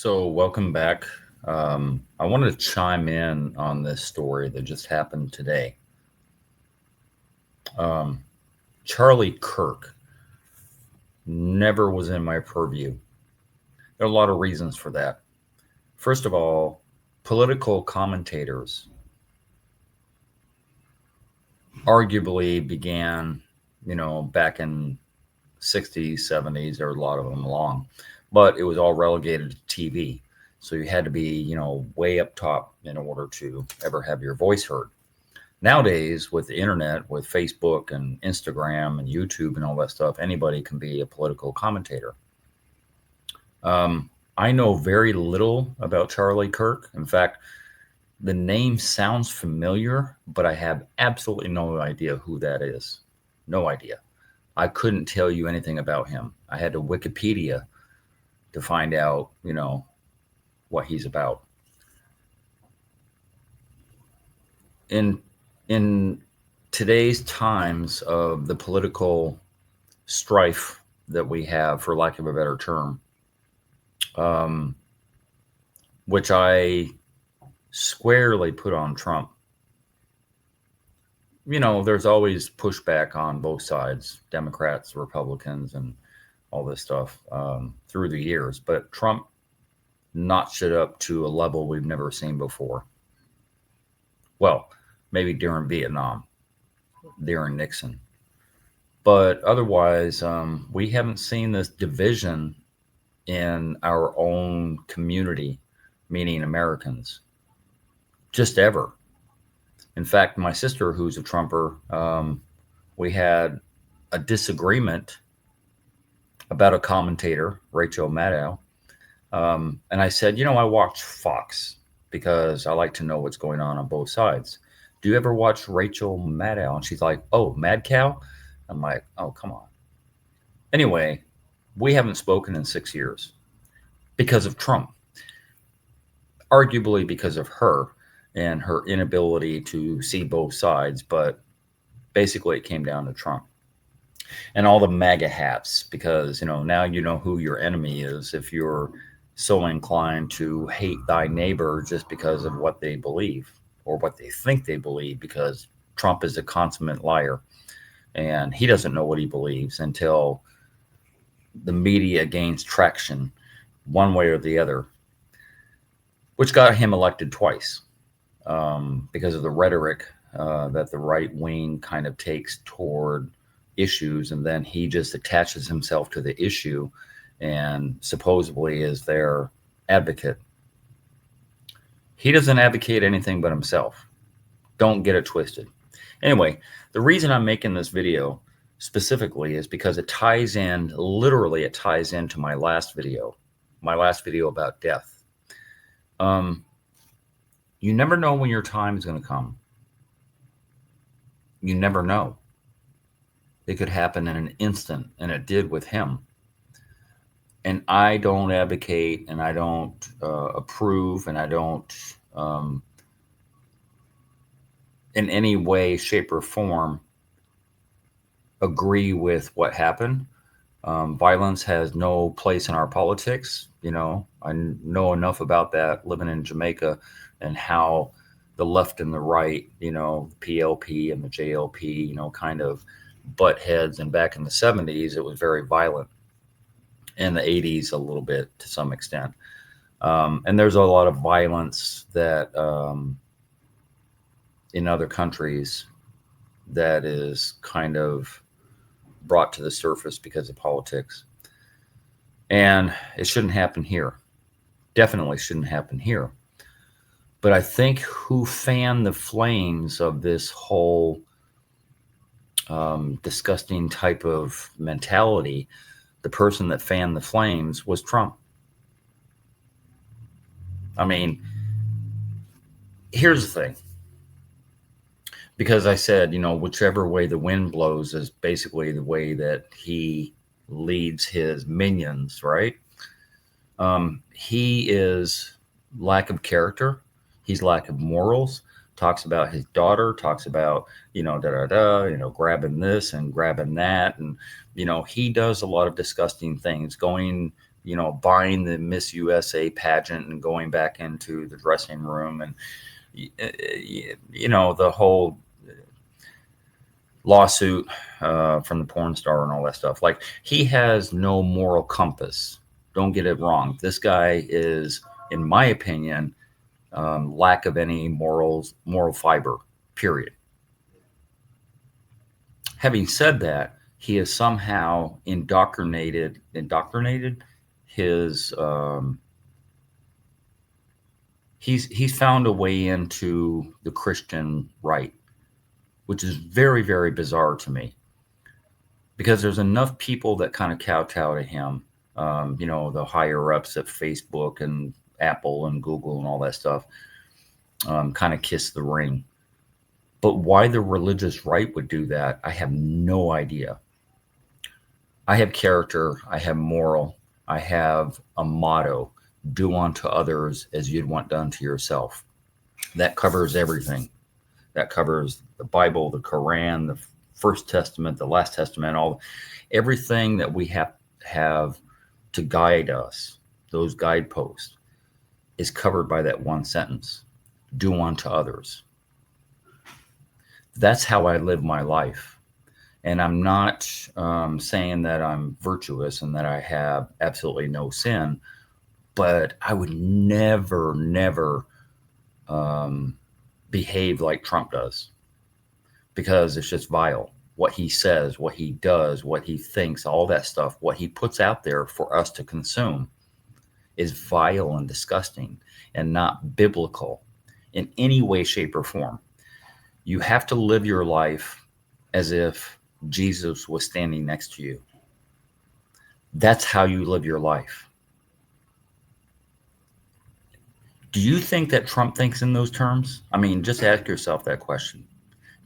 So, welcome back. I wanted to chime in on this story that just happened today. Um, Charlie Kirk never was in my purview. There are a lot of reasons for that. First of all, political commentators arguably began, back in 60s, 70s. There were a lot of them along, but it was all relegated to TV. So you had to be, way up top in order to ever have your voice heard. Nowadays, with the internet, with Facebook and Instagram and YouTube and all that stuff, anybody can be a political commentator. I know very little about Charlie Kirk. In fact, the name sounds familiar, but I have absolutely no idea who that is. No idea. I couldn't tell you anything about him. I had to Wikipedia to find out, what he's about. In in today's times of the political strife that we have, for lack of a better term, um, which I squarely put on Trump. There's always pushback on both sides, Democrats, Republicans, and all this stuff through the years. But Trump notched it up to a level we've never seen before. Well, maybe during Vietnam, during Nixon. But otherwise, we haven't seen this division in our own community, meaning Americans, just ever. In fact, my sister, who's a Trumper, we had a disagreement about a commentator, Rachel Maddow. And I said, I watch Fox because I like to know what's going on both sides. Do you ever watch Rachel Maddow? And she's like, oh, Mad Cow? I'm like, oh, come on. Anyway, we haven't spoken in 6 years because of Trump, arguably because of her and her inability to see both sides. But basically, it came down to Trump and all the MAGA hats because, now you know who your enemy is if you're so inclined to hate thy neighbor just because of what they believe or what they think they believe, because Trump is a consummate liar and he doesn't know what he believes until the media gains traction one way or the other, which got him elected twice because of the rhetoric that the right wing kind of takes toward issues, and then he just attaches himself to the issue and supposedly is their advocate. He doesn't advocate anything but himself. Don't get it twisted. Anyway, the reason I'm making this video specifically is because it ties in, literally it ties into my last video about death. You never know when your time is going to come. You never know. It could happen in an instant, and it did with him. And I don't advocate, and I don't approve, and I don't in any way, shape, or form agree with what happened. Violence has no place in our politics. I know enough about that living in Jamaica and how the left and the right, the PLP and the JLP, kind of butt heads. And back in the 70s, it was very violent. In the 80s, a little bit to some extent. And there's a lot of violence that in other countries that is kind of brought to the surface because of politics. And it shouldn't happen here. Definitely shouldn't happen here. But I think who fanned the flames of this whole disgusting type of mentality, the person that fanned the flames was Trump. I mean, here's the thing. Because I said, whichever way the wind blows is basically the way that he leads his minions, right? He is lack of character. He's lack of morals. Talks about his daughter, talks about, grabbing this and grabbing that. And, he does a lot of disgusting things, going buying the Miss USA pageant and going back into the dressing room, and the whole lawsuit from the porn star and all that stuff. Like, he has no moral compass. Don't get it wrong. This guy is, in my opinion, lack of any moral fiber, period. Having said that, he has somehow indoctrinated his he's found a way into the Christian right, which is very, very bizarre to me, because there's enough people that kind of kowtow to him. The higher ups at Facebook and Apple and Google and all that stuff kind of kiss the ring. But why the religious right would do that, I have no idea. I have character, I have moral, I have a motto: do unto others as you'd want done to yourself. That covers everything. That covers the Bible, the Quran, the First Testament, the Last Testament, everything that we have to guide us. Those guideposts is covered by that one sentence: do unto others. That's how I live my life. And I'm not saying that I'm virtuous and that I have absolutely no sin, but I would never behave like Trump does, because it's just vile. What he says, what he does, what he thinks, all that stuff, what he puts out there for us to consume is vile and disgusting and not biblical in any way, shape, or form. You have to live your life as if Jesus was standing next to you. That's how you live your life. Do you think that Trump thinks in those terms? I mean, just ask yourself that question.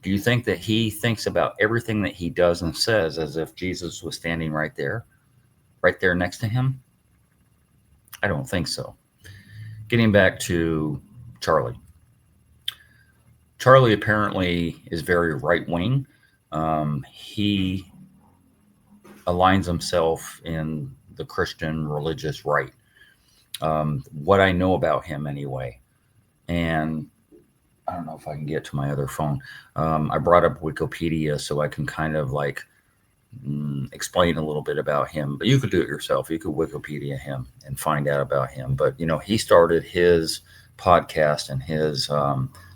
Do you think that he thinks about everything that he does and says as if Jesus was standing right there next to him? I don't think so. Getting back to Charlie. Charlie apparently is very right-wing. He aligns himself in the Christian religious right. What I know about him anyway. And I don't know if I can get to my other phone. I brought up Wikipedia so I can kind of explain a little bit about him, but you could do it yourself. You could Wikipedia him and find out about him. But, he started his podcast and his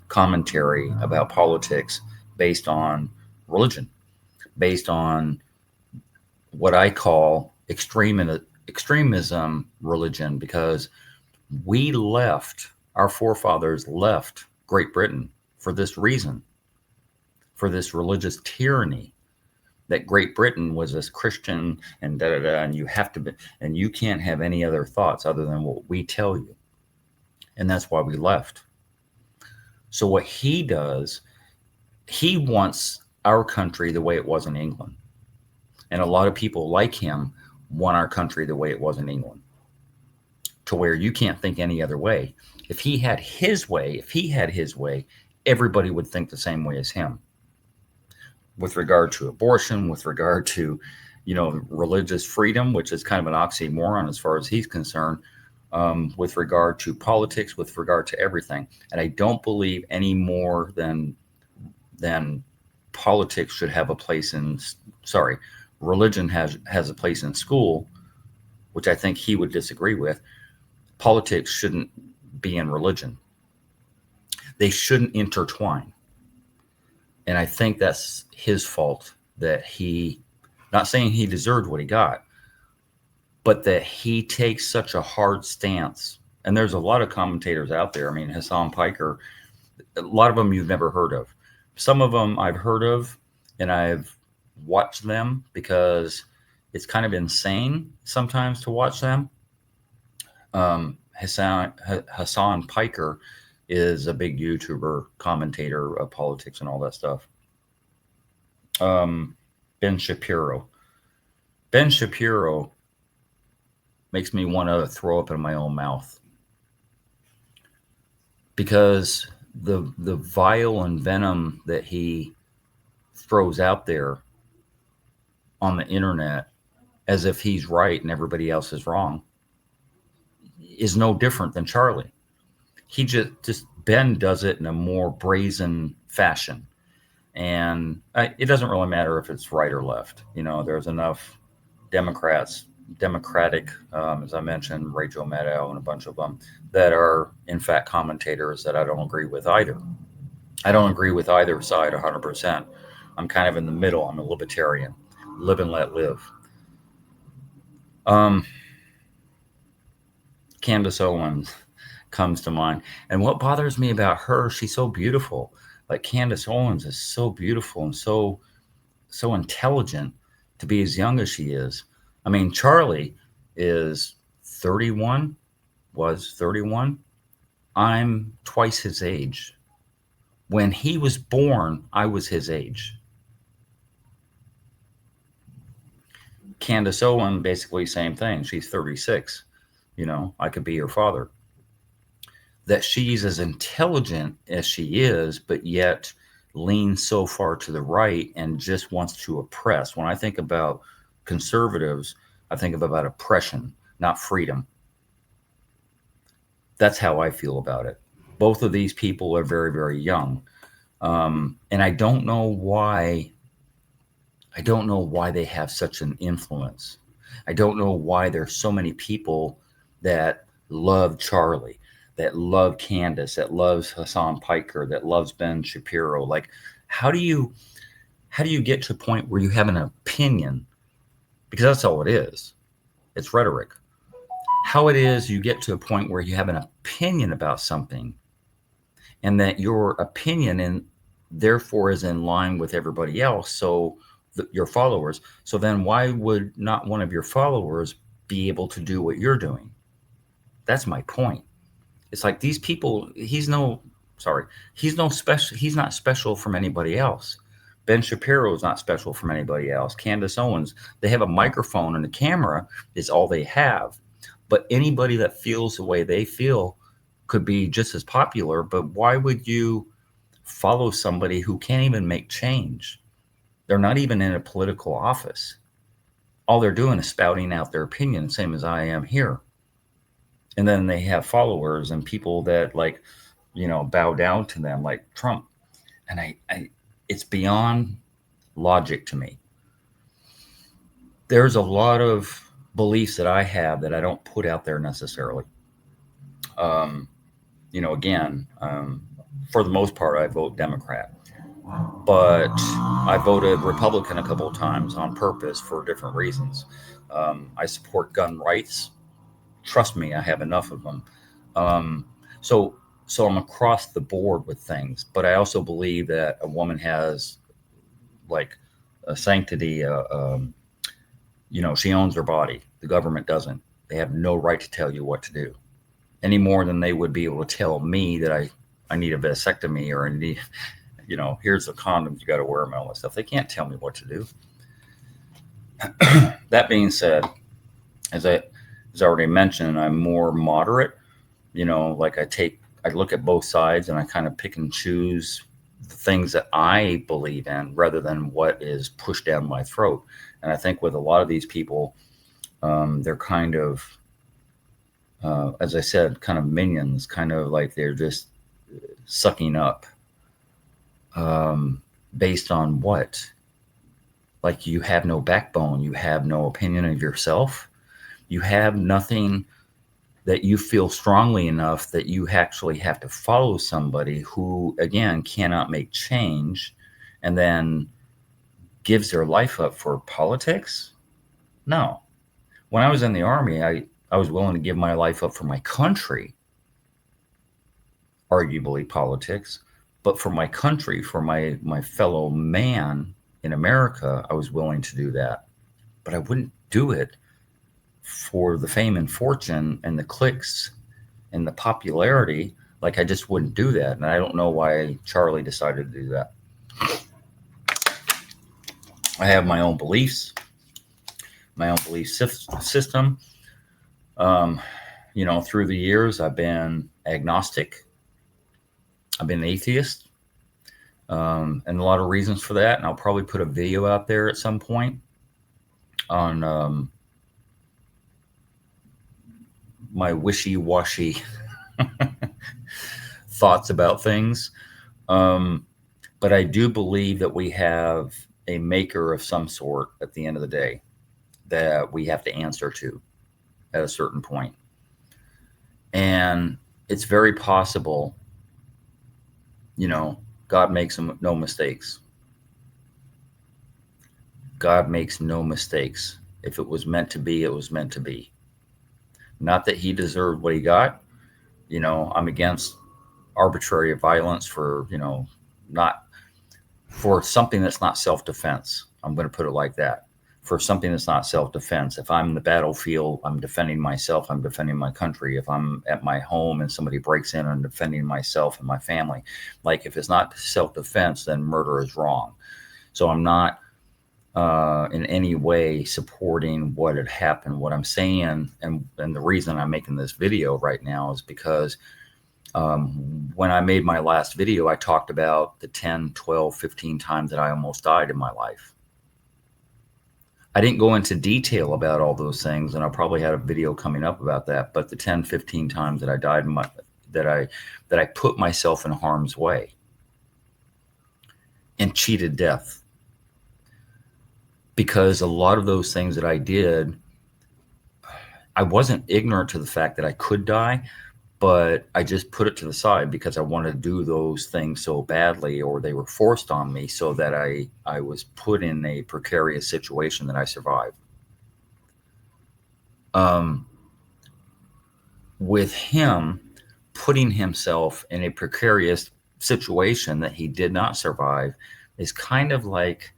commentary about politics based on religion, based on what I call extremism religion, because our forefathers left Great Britain for this reason, for this religious tyranny, that Great Britain was this Christian and and you have to be, and you can't have any other thoughts other than what we tell you. And that's why we left. So what he does, he wants our country the way it was in England. And a lot of people like him want our country the way it was in England, to where you can't think any other way. If he had his way, everybody would think the same way as him. With regard to abortion, with regard to, religious freedom, which is kind of an oxymoron as far as he's concerned, with regard to politics, with regard to everything. And I don't believe any more than politics should have a place religion has a place in school, which I think he would disagree with. Politics shouldn't be in religion. They shouldn't intertwine. And I think that's his fault, that not saying he deserved what he got, but that he takes such a hard stance. And there's a lot of commentators out there. I mean, Hassan Piker, a lot of them you've never heard of. Some of them I've heard of, and I've watched them because it's kind of insane sometimes to watch them. Hassan Piker is a big YouTuber, commentator of politics and all that stuff. Ben Shapiro. Ben Shapiro makes me want to throw up in my own mouth, because the vile and venom that he throws out there on the internet, as if he's right and everybody else is wrong. is no different than Charlie. He just Ben does it in a more brazen fashion, and it doesn't really matter if it's right or left. There's enough Democratic, as I mentioned, Rachel Maddow and a bunch of them that are in fact commentators that I don't agree with either. I don't agree with either side 100%. I'm kind of in the middle. I'm a libertarian. Live and let live. Um, Candace Owens comes to mind. And what bothers me about her, she's so beautiful. Like Candace Owens is so beautiful and so intelligent to be as young as she is. I mean, Charlie is 31, was 31. I'm twice his age. When he was born, I was his age. Candace Owen, basically same thing. She's 36. I could be her father. That she's as intelligent as she is, but yet leans so far to the right and just wants to oppress. When I think about conservatives, I think about oppression, not freedom. That's how I feel about it. Both of these people are very, very young. And I don't know why. I don't know why they have such an influence. I don't know why there's so many people that love Charlie, that love Candace, that loves Hassan Piker, that loves Ben Shapiro. Like, how do you get to a point where you have an opinion? Because that's all it is. It's rhetoric. How it is you get to a point where you have an opinion about something, and that your opinion and therefore is in line with everybody else. So your followers. So then why would not one of your followers be able to do what you're doing? That's my point. It's like these people, he's no special. He's not special from anybody else. Ben Shapiro is not special from anybody else. Candace Owens, they have a microphone and a camera is all they have. But anybody that feels the way they feel could be just as popular. But why would you follow somebody who can't even make change? They're not even in a political office. All they're doing is spouting out their opinion, same as I am here. And then they have followers and people that bow down to them like Trump. And I it's beyond logic to me. There's a lot of beliefs that I have that I don't put out there necessarily. Again, for the most part, I vote Democrat. But I voted Republican a couple of times on purpose for different reasons. I support gun rights. Trust me, I have enough of them. Um, so, so I'm across the board with things, but I also believe that a woman has like a sanctity. She owns her body. The government doesn't. They have no right to tell you what to do, any more than they would be able to tell me that I need a vasectomy or I need, here's the condoms you got to wear them, all that stuff. They can't tell me what to do. That being said, as I already mentioned, I'm more moderate. Like I look at both sides and I kind of pick and choose the things that I believe in rather than what is pushed down my throat. And I think with a lot of these people, they're kind of, as I said, kind of minions, kind of like they're just sucking up. Based on what? Like you have no backbone, you have no opinion of yourself, you have nothing that you feel strongly enough that you actually have to follow somebody who, again, cannot make change and then gives their life up for politics? No. When I was in the Army, I was willing to give my life up for my country, arguably politics. But for my country, for my fellow man in America, I was willing to do that. But I wouldn't do it for the fame and fortune and the clicks and the popularity. Like, I just wouldn't do that. And I don't know why Charlie decided to do that. I have my own beliefs, my own belief system. Through the years, I've been agnostic. I've been an atheist, and a lot of reasons for that. And I'll probably put a video out there at some point on my wishy-washy thoughts about things. Um, but I do believe that we have a maker of some sort at the end of the day that we have to answer to at a certain point. And it's very possible, God makes no mistakes. God makes no mistakes. If it was meant to be, it was meant to be. Not that he deserved what he got. I'm against arbitrary violence for, not for something that's not self-defense. I'm going to put it like that. For something that's not self-defense. If I'm in the battlefield, I'm defending myself, I'm defending my country. If I'm at my home and somebody breaks in, I'm defending myself and my family. Like, if it's not self-defense, then murder is wrong. So I'm not in any way supporting what had happened. What I'm saying, and the reason I'm making this video right now is because when I made my last video, I talked about the 10, 12, 15 times that I almost died in my life. I didn't go into detail about all those things, and I'll probably have a video coming up about that, but the 10, 15 times that I died that I put myself in harm's way and cheated death. Because a lot of those things that I did, I wasn't ignorant to the fact that I could die, but I just put it to the side because I wanted to do those things so badly, or they were forced on me, so that I was put in a precarious situation that I survived. With him putting himself in a precarious situation that he did not survive is kind of like,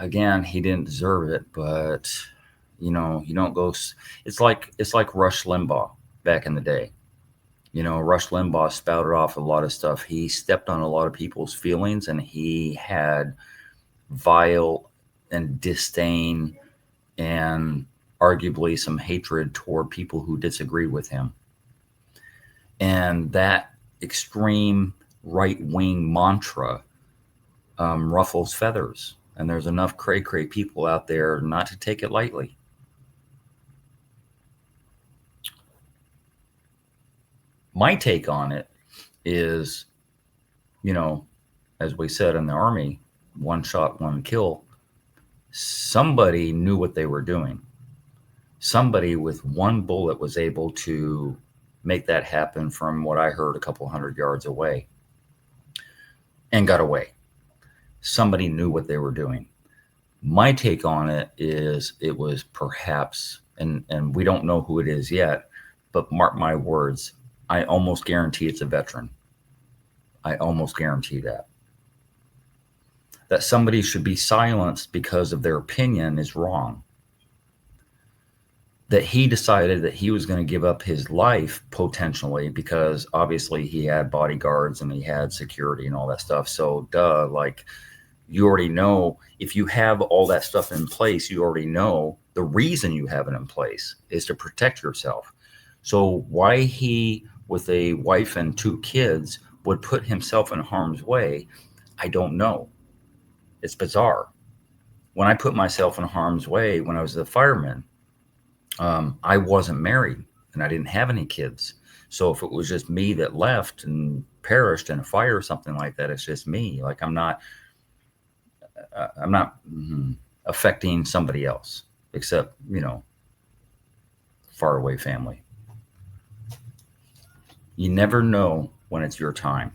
again, he didn't deserve it, but you don't go. It's like Rush Limbaugh back in the day. Rush Limbaugh spouted off a lot of stuff. He stepped on a lot of people's feelings, and he had vile and disdain and arguably some hatred toward people who disagree with him. And that extreme right-wing mantra ruffles feathers. And there's enough cray-cray people out there not to take it lightly. My take on it is, as we said in the Army, one shot, one kill. Somebody knew what they were doing. Somebody with one bullet was able to make that happen from what I heard a couple 100 yards away and got away. Somebody knew what they were doing. My take on it is it was perhaps, and we don't know who it is yet, but mark my words, I almost guarantee it's a veteran. I almost guarantee that. That somebody should be silenced because of their opinion is wrong. That he decided that he was going to give up his life potentially because obviously he had bodyguards and he had security and all that stuff. So like, you already know, if you have all that stuff in place, you already know the reason you have it in place is to protect yourself. So why he, with a wife and 2 kids, would put himself in harm's way, I don't know. It's bizarre. When I put myself in harm's way when I was a fireman, I wasn't married and I didn't have any kids. So if it was just me that left and perished in a fire or something like that, it's just me. Like, I'm not affecting somebody else except, far away family. You never know when it's your time,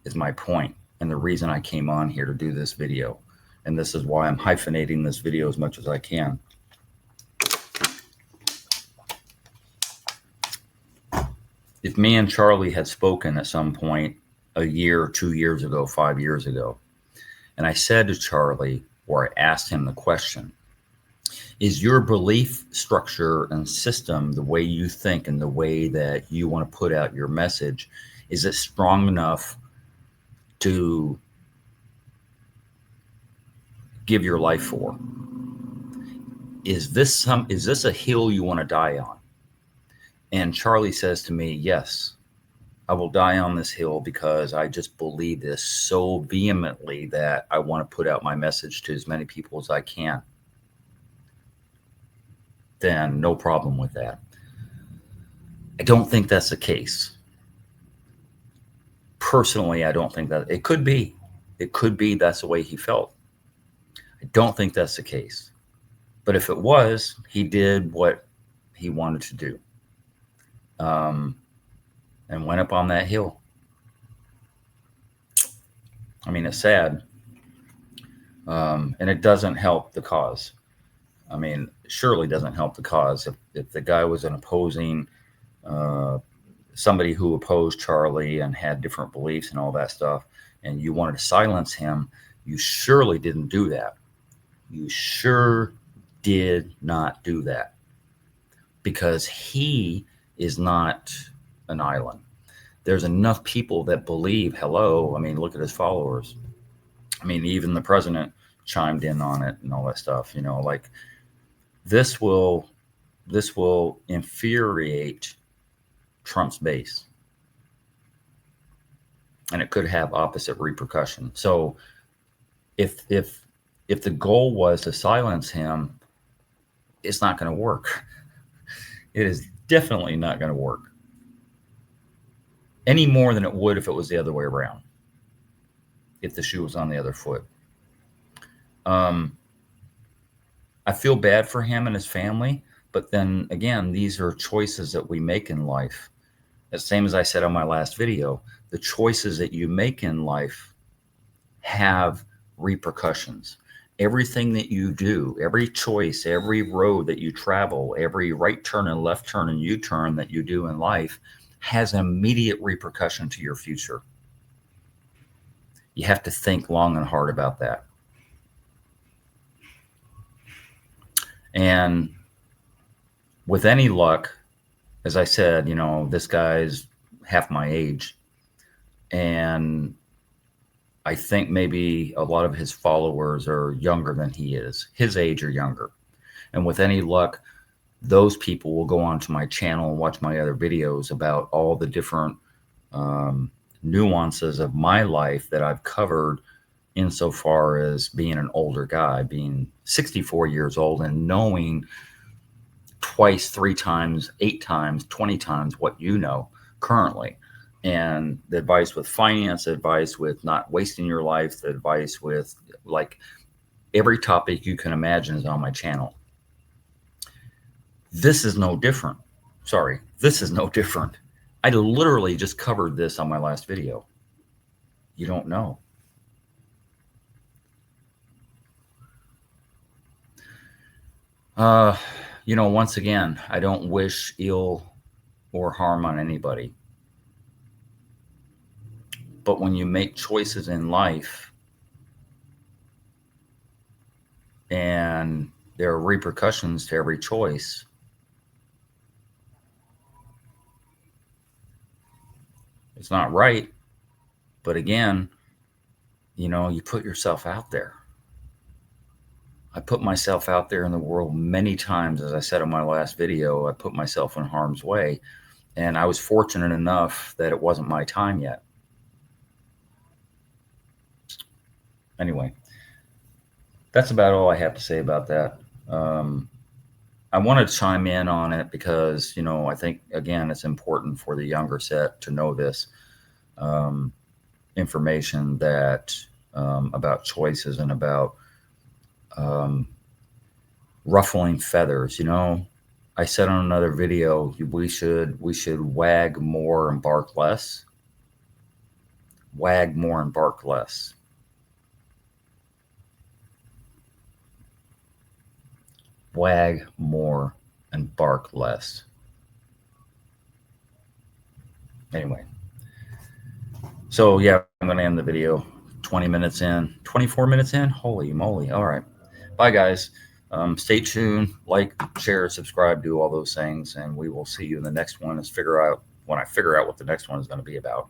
is my point, and the reason I came on here to do this video. And this is why I'm hyphenating this video as much as I can. If me and Charlie had spoken at some point a year, 2 years ago, 5 years ago, and I said to Charlie, or I asked him the question, is your belief structure and system, the way you think and the way that you want to put out your message, is it strong enough to give your life for? Is this a hill you want to die on? And Charlie says to me, yes, I will die on this hill because I just believe this so vehemently that I want to put out my message to as many people as I can. then no problem with that. I don't think that's the case. Personally, I don't think that. It could be. It could be that's the way he felt. I don't think that's the case. But if it was, he did what he wanted to do, and went up on that hill. I mean, it's sad, and it doesn't help the cause. I mean, surely doesn't help the cause. If the guy was an opposing, somebody who opposed Charlie and had different beliefs and all that stuff, and you wanted to silence him, you surely didn't do that. You sure did not do that, because he is not an island. There's enough people that believe, hello, I mean, look at his followers. I mean, even the president chimed in on it and all that stuff, like this will infuriate Trump's base, and it could have opposite repercussions. So if the goal was to silence him, it's not going to work. It is definitely not going to work any more than it would if it was the other way around, if the shoe was on the other foot. I feel bad for him and his family, but then again, these are choices that we make in life. The same as I said on my last video, the choices that you make in life have repercussions. Everything that you do, every choice, every road that you travel, every right turn and left turn and U-turn that you do in life has an immediate repercussion to your future. You have to think long and hard about that. And with any luck, as I said, this guy's half my age, and I think maybe a lot of his followers are younger than he is, his age or younger. And with any luck, those people will go onto my channel and watch my other videos about all the different nuances of my life that I've covered insofar as being an older guy, being 64 years old and knowing twice, 3 times, 8 times, 20 times what you know currently. And the advice with finance, advice with not wasting your life, the advice with like every topic you can imagine is on my channel. This is no different. Sorry, this is no different. I literally just covered this on my last video. You don't know. Once again, I don't wish ill or harm on anybody. But when you make choices in life and there are repercussions to every choice, it's not right. But again, you put yourself out there. I put myself out there in the world many times. As I said in my last video, I put myself in harm's way, and I was fortunate enough that it wasn't my time yet. Anyway, that's about all I have to say about that. I want to chime in on it because, I think, again, it's important for the younger set to know this information that about choices and about ruffling feathers. I said on another video, we should wag more and bark less. Wag more and bark less. Wag more and bark less. Anyway, so yeah, I'm going to end the video. 20 minutes in, 24 minutes in. Holy moly. All right. Bye, guys. Stay tuned, like, share, subscribe, do all those things, and we will see you in the next one. When I figure out what the next one is going to be about.